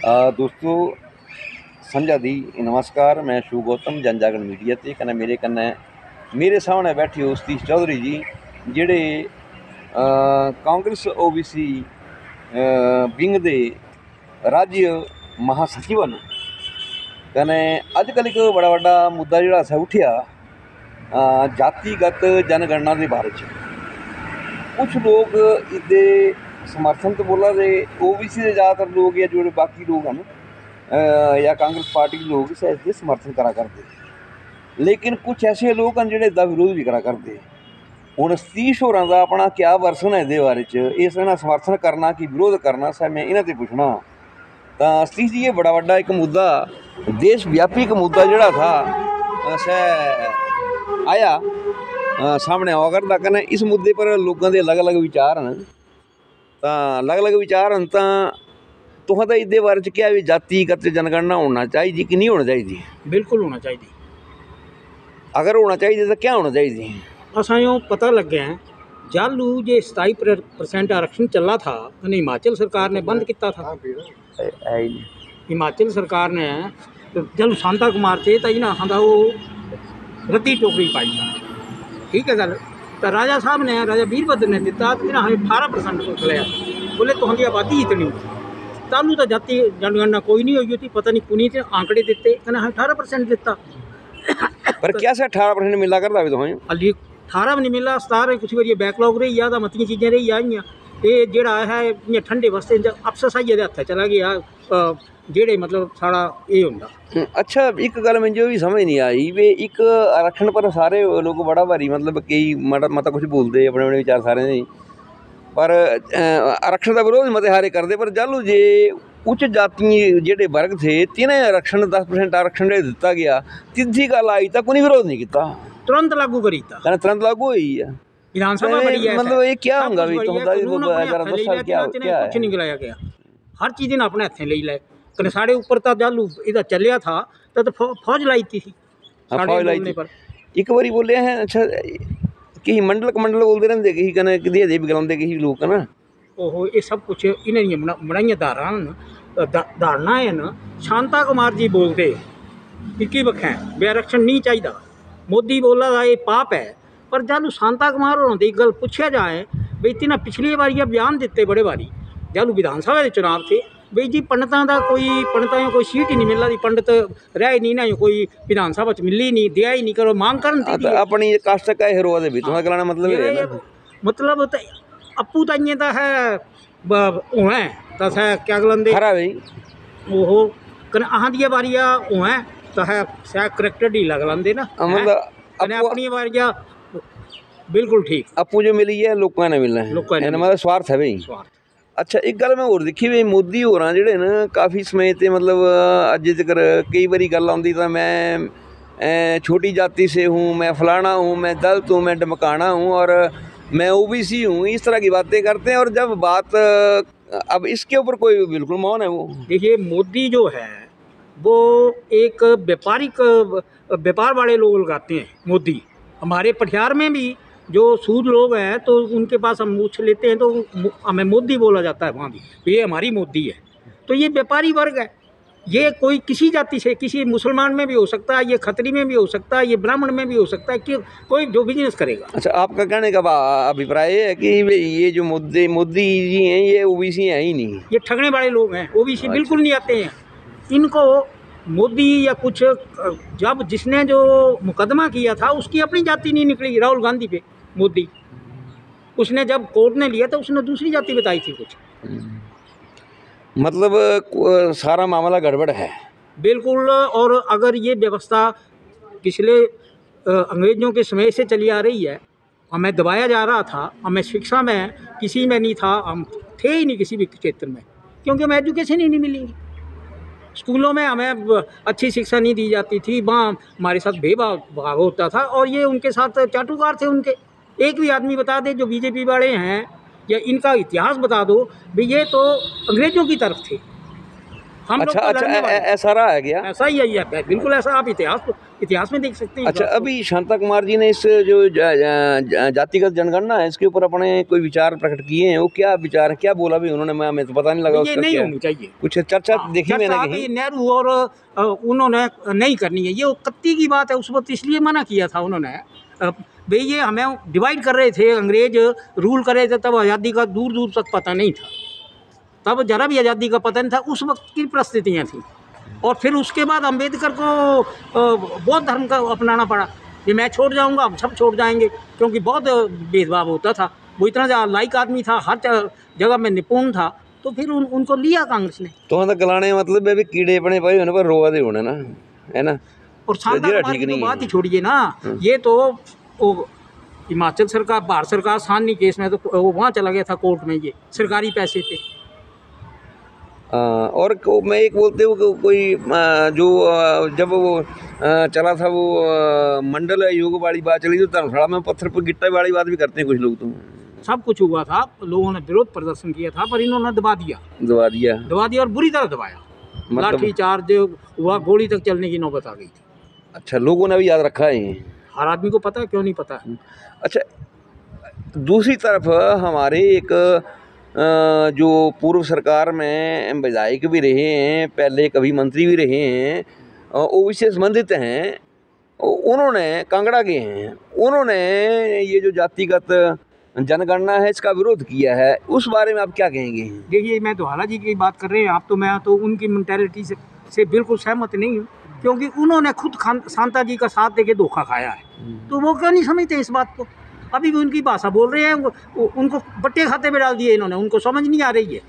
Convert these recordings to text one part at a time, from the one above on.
दोस्तों संझा दी नमस्कार। मैं शू गौतम जनजागरण मीडिया ते कन्नै मेरे सामने बैठे हो सतीश चौधरी जी जेड़े कांग्रेस OBC विंग दे राज्य महासचिव न। कन्नै अजकल एक बड़ा बड़ा मुद्दा जेड़ा असें उठिया जातिगत जनगणना के बारे च। कुछ लोग इसदे समर्थन तो बोला दे, OBC के ज़्यादातर लोग या जो बाकी लोग हैं या कांग्रेस पार्टी के लोग इसके समर्थन करा करते, लेकिन कुछ ऐसे लोग हैं जो इसका विरोध भी करा करते। हुण सतीश होरां दा अपना क्या वर्सन है इहदे बारे च, इस समर्थन करना कि विरोध करना सर मैं इन्हां ते पुछना। तो सतीश जी ये बड़ा वड्डा एक मुद्दा देश व्यापी एक मुद्दा जोड़ा था सह आया सामने आ करदा। कन्नै इस मुद्दे पर लोगों के अलग अलग विचार हैं। तो अलग अलग विचार हैं तो तुहां दा इहदे बारे च क्या भी जातिगत जनगणना होना चाहिए कि नहीं होना चाहिए? बिल्कुल होना चाहिए। अगर होना चाहिए तो क्या होना चाहिए? असां पता लगे जालू जे 27% आरक्षण चला था तो हिमाचल सरकार ने बंद किया था। हिमाचल सरकार ने जब शांता कुमार थे तो इन्हें आखा वो रद्दी टोकरी पाई था, ठीक है गल। तो राजा साहब ने राजा वीरभद्र ने दिता तो इन्हें 18% लिया, बोले तुहां आबादी इतनी चालू तो जाति जनगणना कोई नहीं हुई थी, पता नहीं कुनी थे आंकड़े दिते इन्हें 18% दिता। पर क्या से 18% मिला करता भी तुम्हें? अली 18 भी नहीं मिला, 17 कुछ बारी बैकलॉग रही है, मतियां चीज़ें रही आईयां। ये जेड़ा है इयां ठंडे वास्ते अफसरशाही दे हत्थ चला गया जेड़े मतलब साड़ा ये होंदा। अच्छा एक गल मुझे भी समझ नहीं आई वे एक आरक्षण पर सारे लोग बड़ा भारी मतलब कई मता कुछ बोलते अपने अपने विचार सारे नहीं, पर आरक्षण का विरोध मते हारे करते। पर जालू जे उच्च जाति जेडे वर्ग थे तिन्हें आरक्षण 10% आरक्षण दिता गया, तिथी गल आई तो कोई विरोध नहीं किया, तुरंत लागू करी था, तुरंत लागू हुई है विधानसभा बड़ी है। मतलब ये क्या होगा भी कुछ नहीं गिलाया गया, हर चीज़ ने अपने हथे ले लाए। कने साढ़े ऊपर तो जालू इधर चलिया था तो फौज लाई थी फौज लाई थी। एक बारी बोले हैं अच्छा कि मंडल कमंडल बोलते रहते कि कने कि भी गलाते कि लोग है ना। ओहो ये सब कुछ इन्हें बनाई धारणा है न। शांता कुमार जी बोलते इक्की बखें भी आरक्षण नहीं चाहिए, मोदी बोला था ये पाप है। पर जालू शांता कुमार होना एक गल पूछा जाए बई तिन्हें पिछली बार बयान दिते बड़े बारी जालू विधानसभा के चुनाव थे बई जी पंडितों का कोई सीट ही नहीं मिल रही, पंडित रह ही नहीं ना, कोई विधानसभा मिली नहीं, दिया ही नहीं, करो मांग कर अपनी कास्ट का हेरो दे भी तुम्हारा कहना मतलब तो अपू तो इं है होना तो है क्या गलाते खरा भाई ओहो कने अहां दी बारिया होना तो है शायद करैक्टर ढीला गलाते ना अपनी बारिया बिल्कुल ठीक अपू जो मिली है लोगों ने मिलना है, मतलब स्वार्थ है भाई स्वार्थ। अच्छा एक गल मैं और देखी भी मोदी होर जेडे न काफ़ी समय ते मतलब अज तक कई बारी गल आती तो मैं छोटी जाति से हूँ, मैं फलाना हूँ, मैं दलित हूँ, मैं ढमकाना हूँ और मैं OBC हूँ, इस तरह की बातें करते हैं। और जब बात अब इसके ऊपर कोई बिल्कुल मौन है। वो देखिए मोदी जो है वो एक व्यापार वाले लोग लगाते हैं। मोदी हमारे पटियार में भी जो सूद लोग हैं तो उनके पास हम मूछ लेते हैं तो हमें मोदी बोला जाता है वहाँ भी, ये हमारी मोदी है। तो ये व्यापारी वर्ग है, ये कोई किसी जाति से, किसी मुसलमान में भी हो सकता है, ये खत्री में भी हो सकता है, ये ब्राह्मण में भी हो सकता है कि कोई जो बिजनेस करेगा। अच्छा आपका कहने का अभिप्राय है कि ये जो मोदी जी हैं ये OBC हैं ही नहीं, ये ठगने वाले लोग हैं, OBC बिल्कुल नहीं आते हैं। इनको मोदी या कुछ जब जिसने जो मुकदमा किया था उसकी अपनी जाति नहीं निकली, राहुल गांधी पे मोदी, उसने जब कोर्ट ने लिया तो उसने दूसरी जाति बताई थी कुछ। मतलब सारा मामला गड़बड़ है बिल्कुल। और अगर ये व्यवस्था पिछले अंग्रेज़ों के समय से चली आ रही है, हमें दबाया जा रहा था, हमें शिक्षा में किसी में नहीं था, हम थे ही नहीं किसी भी क्षेत्र में, क्योंकि हमें एजुकेशन ही नहीं मिली। स्कूलों में हमें अच्छी शिक्षा नहीं दी जाती थी, वहाँ हमारे साथ भेदभाव होता था और ये उनके साथ चाटुकार थे उनके। एक भी आदमी बता दे जो BJP वाले हैं या इनका इतिहास बता दो भी ये तो अंग्रेजों की तरफ थे, हम अच्छा, अच्छा ऐसा रहा है क्या? ऐसा ही है बिल्कुल ऐसा। आप इतिहास इतिहास में देख सकते हैं। अच्छा, अभी शांता कुमार जी ने इस जो जातिगत जनगणना है इसके ऊपर अपने कोई विचार प्रकट किए हैं, वो क्या विचार है, क्या बोला भी उन्होंने? हमें तो पता नहीं लगा ये उसका नहीं क्या होनी चाहिए। कुछ चर्चा देखी मैंने चर्चा कहीं। तो नेहरू और उन्होंने नहीं करनी है, ये कत्ती की बात है। उस वक्त इसलिए मना किया था उन्होंने, भाई ये हमें डिवाइड कर रहे थे, अंग्रेज रूल कर रहे थे, तब आज़ादी का दूर दूर तक पता नहीं था, तब जरा भी आज़ादी का पता नहीं था, उस वक्त की परिस्थितियाँ थी। और फिर उसके बाद अम्बेडकर को बौद्ध धर्म का अपनाना पड़ा कि मैं छोड़ जाऊंगा, हम सब छोड़ जाएंगे, क्योंकि बहुत भेदभाव होता था। वो इतना ज़्यादा लाइक आदमी था, हर जगह में निपुण था, तो फिर उनको लिया कांग्रेस ने। तो मतलब गलाने मतलब है भी कीड़े अपने पाए होने पर रोवा दे होने ना, है ना। और शांता कुमार की तो बात ही छोड़िए ना, ये तो हिमाचल सरकार, भारत सरकार सानी केस में तो वो वहाँ चला गया था कोर्ट में, ये सरकारी पैसे पे। और मैं एक बोलते हो कोई जो जब वो चला था वो मंडल योग वाली बात चली, तो धर्मशाला में पत्थर पर गिट्टा वाली बात भी करते हैं कुछ लोग। तो सब कुछ हुआ था, लोगों ने विरोध प्रदर्शन किया था, पर इन्होंने दबा दिया और बुरी तरह दबाया। लाठी चार्ज हुआ, गोली तक चलने की नौबत आ गई थी। अच्छा, लोगों ने भी याद रखा है, हर आदमी को पता है, क्यों नहीं पता है। अच्छा, दूसरी तरफ हमारे एक जो पूर्व सरकार में विधायक भी रहे हैं, पहले कभी मंत्री भी रहे हैं, ओबीसी से संबंधित हैं, उन्होंने कांगड़ा के हैं, उन्होंने ये जो जातिगत जनगणना है इसका विरोध किया है, उस बारे में आप क्या कहेंगे? देखिए, मैं तो हाला जी की बात कर रहे हैं आप, तो मैं तो उनकी मेंटालिटी से बिल्कुल सहमत नहीं हूँ, क्योंकि उन्होंने खुद शांता जी का साथ देके धोखा खाया है, तो वो क्यों नहीं समझते इस बात को? अभी भी उनकी भाषा बोल रहे हैं, उनको बट्टे खाते में डाल दिए इन्होंने, उनको समझ नहीं आ रही है।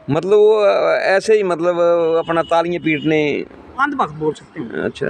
मतलब वो ऐसे ही मतलब अपना तालियां पीटने, अंधभक्त बोल सकते हैं। अच्छा,